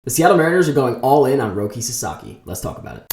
The Seattle Mariners are going all in on Roki Sasaki. Let's talk about it.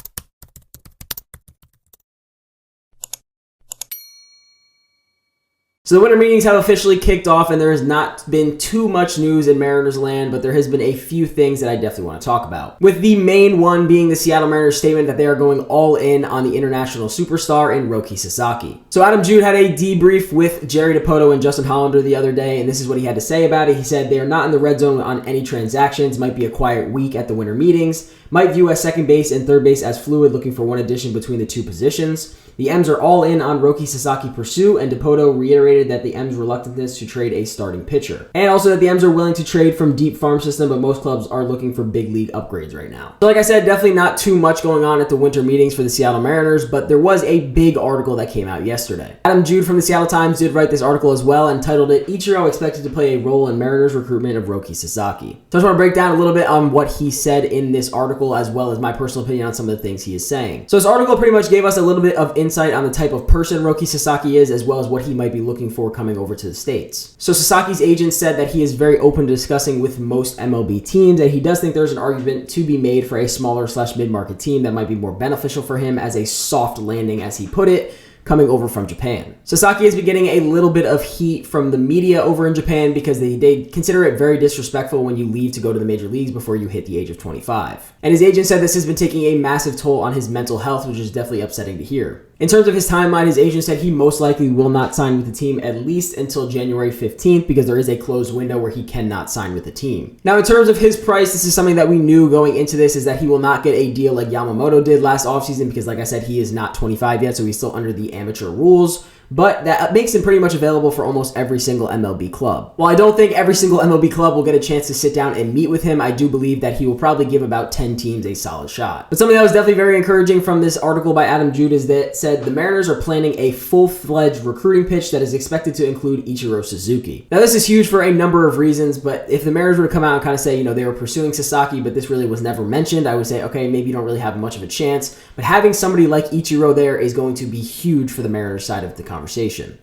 So the winter meetings have officially kicked off, and there has not been too much news in Mariners land, but there has been a few things that I definitely want to talk about. With the main one being the Seattle Mariners statement that they are going all in on the international superstar in Roki Sasaki. So Adam Jude had a debrief with Jerry Dipoto and Justin Hollander the other day, and this is what he had to say about it. He said they are not in the red zone on any transactions, might be a quiet week at the winter meetings, might view as second base and third base as fluid, looking for one addition between the two positions. The M's are all in on Roki Sasaki pursuit, and Dipoto reiterated that the M's' reluctantness to trade a starting pitcher. And also that the M's are willing to trade from deep farm system, but most clubs are looking for big league upgrades right now. So like I said, definitely not too much going on at the winter meetings for the Seattle Mariners, but there was a big article that came out yesterday. Adam Jude from the Seattle Times did write this article as well and titled it, Ichiro expected to play a role in Mariners recruitment of Roki Sasaki. So I just want to break down a little bit on what he said in this article, as well as my personal opinion on some of the things he is saying. So this article pretty much gave us a little bit of insight on the type of person Roki Sasaki is, as well as what he might be looking for coming over to the States. So Sasaki's agent said that he is very open to discussing with most MLB teams, and he does think there's an argument to be made for a smaller / mid-market team that might be more beneficial for him as a soft landing, as he put it, coming over from Japan. Sasaki has been getting a little bit of heat from the media over in Japan because they consider it very disrespectful when you leave to go to the major leagues before you hit the age of 25. And his agent said this has been taking a massive toll on his mental health, which is definitely upsetting to hear. In terms of his timeline, his agent said he most likely will not sign with the team at least until January 15th because there is a closed window where he cannot sign with the team. Now, in terms of his price, this is something that we knew going into this, is that he will not get a deal like Yamamoto did last offseason because, like I said, he is not 25 yet, so he's still under the amateur rules. But that makes him pretty much available for almost every single MLB club. While I don't think every single MLB club will get a chance to sit down and meet with him, I do believe that he will probably give about 10 teams a solid shot. But something that was definitely very encouraging from this article by Adam Jude is that said the Mariners are planning a full-fledged recruiting pitch that is expected to include Ichiro Suzuki. Now this is huge for a number of reasons, but if the Mariners were to come out and kind of say, you know, they were pursuing Sasaki, but this really was never mentioned, I would say, okay, maybe you don't really have much of a chance. But having somebody like Ichiro there is going to be huge for the Mariners side of the conversation.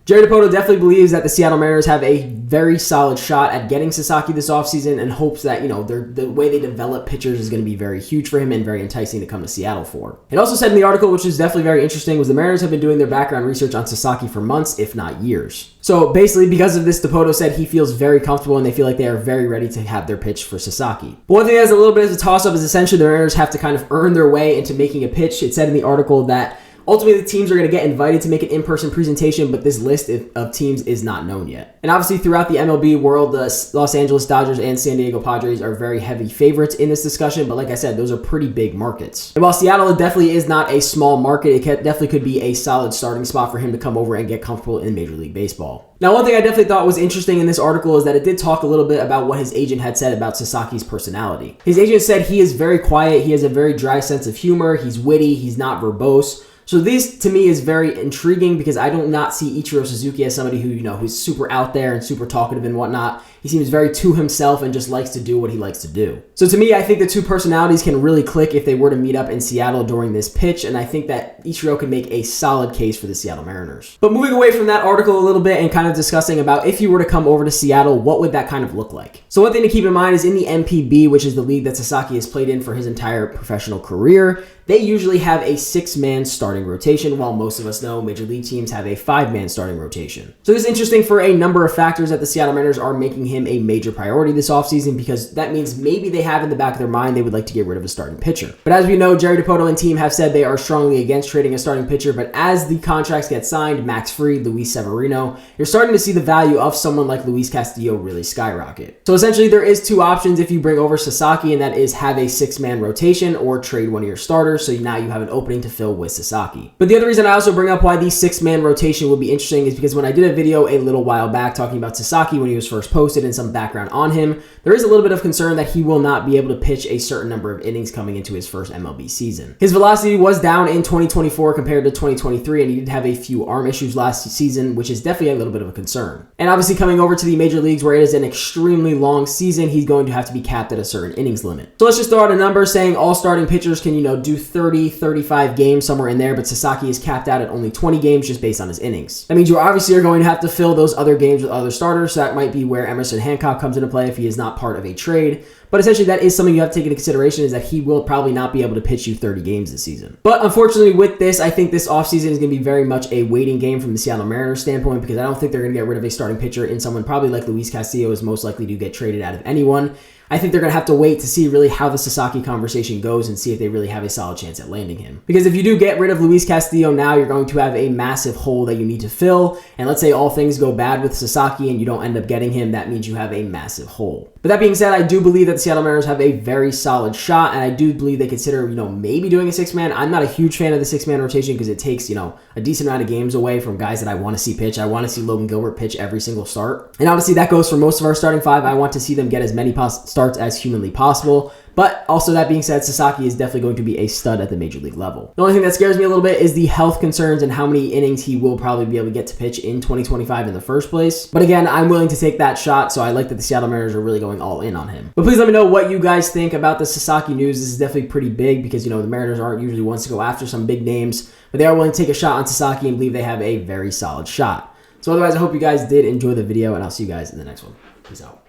Jerry Dipoto definitely believes that the Seattle Mariners have a very solid shot at getting Sasaki this offseason and hopes that, you know, the way they develop pitchers is going to be very huge for him and very enticing to come to Seattle for. It also said in the article, which is definitely very interesting, was the Mariners have been doing their background research on Sasaki for months, if not years. So basically, because of this, Dipoto said he feels very comfortable and they feel like they are very ready to have their pitch for Sasaki. But one thing that's a little bit of a toss-up is essentially the Mariners have to kind of earn their way into making a pitch. It said in the article that ultimately, the teams are going to get invited to make an in-person presentation, but this list of teams is not known yet. And obviously, throughout the MLB world, the Los Angeles Dodgers and San Diego Padres are very heavy favorites in this discussion, but like I said, those are pretty big markets. And while Seattle definitely is not a small market, it definitely could be a solid starting spot for him to come over and get comfortable in Major League Baseball. Now, one thing I definitely thought was interesting in this article is that it did talk a little bit about what his agent had said about Sasaki's personality. His agent said he is very quiet, he has a very dry sense of humor, he's witty, he's not verbose. So this, to me, is very intriguing because I do not see Ichiro Suzuki as somebody who, you know, who's super out there and super talkative and whatnot. He seems very to himself and just likes to do what he likes to do. So to me, I think the two personalities can really click if they were to meet up in Seattle during this pitch, and I think that Ichiro can make a solid case for the Seattle Mariners. But moving away from that article a little bit and kind of discussing about if you were to come over to Seattle, what would that kind of look like? So one thing to keep in mind is in the MPB, which is the league that Sasaki has played in for his entire professional career, they usually have a 6-man starting rotation, while most of us know Major League teams have a 5-man starting rotation. So this is interesting for a number of factors that the Seattle Mariners are making him a major priority this offseason, because that means maybe they have in the back of their mind they would like to get rid of a starting pitcher. But as we know, Jerry Dipoto and team have said they are strongly against trading a starting pitcher, but as the contracts get signed, Max Fried, Luis Severino, you're starting to see the value of someone like Luis Castillo really skyrocket. So essentially there is two options if you bring over Sasaki, and that is have a 6-man rotation or trade one of your starters, so now you have an opening to fill with Sasaki. But the other reason I also bring up why the 6-man rotation would be interesting is because when I did a video a little while back talking about Sasaki when he was first posted and some background on him, there is a little bit of concern that he will not be able to pitch a certain number of innings coming into his first MLB season. His velocity was down in 2024 compared to 2023, and he did have a few arm issues last season, which is definitely a little bit of a concern. And obviously coming over to the major leagues where it is an extremely long season, he's going to have to be capped at a certain innings limit. So let's just throw out a number saying all starting pitchers can, do 35 games, somewhere in there, but Sasaki is capped out at only 20 games just based on his innings. That means you obviously are going to have to fill those other games with other starters, so that might be where Emerson Hancock comes into play if he is not part of a trade. But essentially, that is something you have to take into consideration, is that he will probably not be able to pitch you 30 games this season. But unfortunately, with this, I think this offseason is going to be very much a waiting game from the Seattle Mariners standpoint, because I don't think they're going to get rid of a starting pitcher in someone probably like Luis Castillo is most likely to get traded out of anyone. I think they're going to have to wait to see really how the Sasaki conversation goes and see if they really have a solid chance at landing him. Because if you do get rid of Luis Castillo now, you're going to have a massive hole that you need to fill. And let's say all things go bad with Sasaki and you don't end up getting him, that means you have a massive hole. But that being said, I do believe that the Seattle Mariners have a very solid shot, and I do believe they consider, maybe doing a six-man. I'm not a huge fan of the six-man rotation because it takes, a decent amount of games away from guys that I want to see pitch. I want to see Logan Gilbert pitch every single start. And obviously that goes for most of our starting five. I want to see them get as many starts as humanly possible. But also, that being said, Sasaki is definitely going to be a stud at the major league level. The only thing that scares me a little bit is the health concerns and how many innings he will probably be able to get to pitch in 2025 in the first place. But again, I'm willing to take that shot, so I like that the Seattle Mariners are really going all in on him. But please let me know what you guys think about the Sasaki news. This is definitely pretty big because, the Mariners aren't usually ones to go after some big names, but they are willing to take a shot on Sasaki and believe they have a very solid shot. So otherwise, I hope you guys did enjoy the video, and I'll see you guys in the next one. Peace out.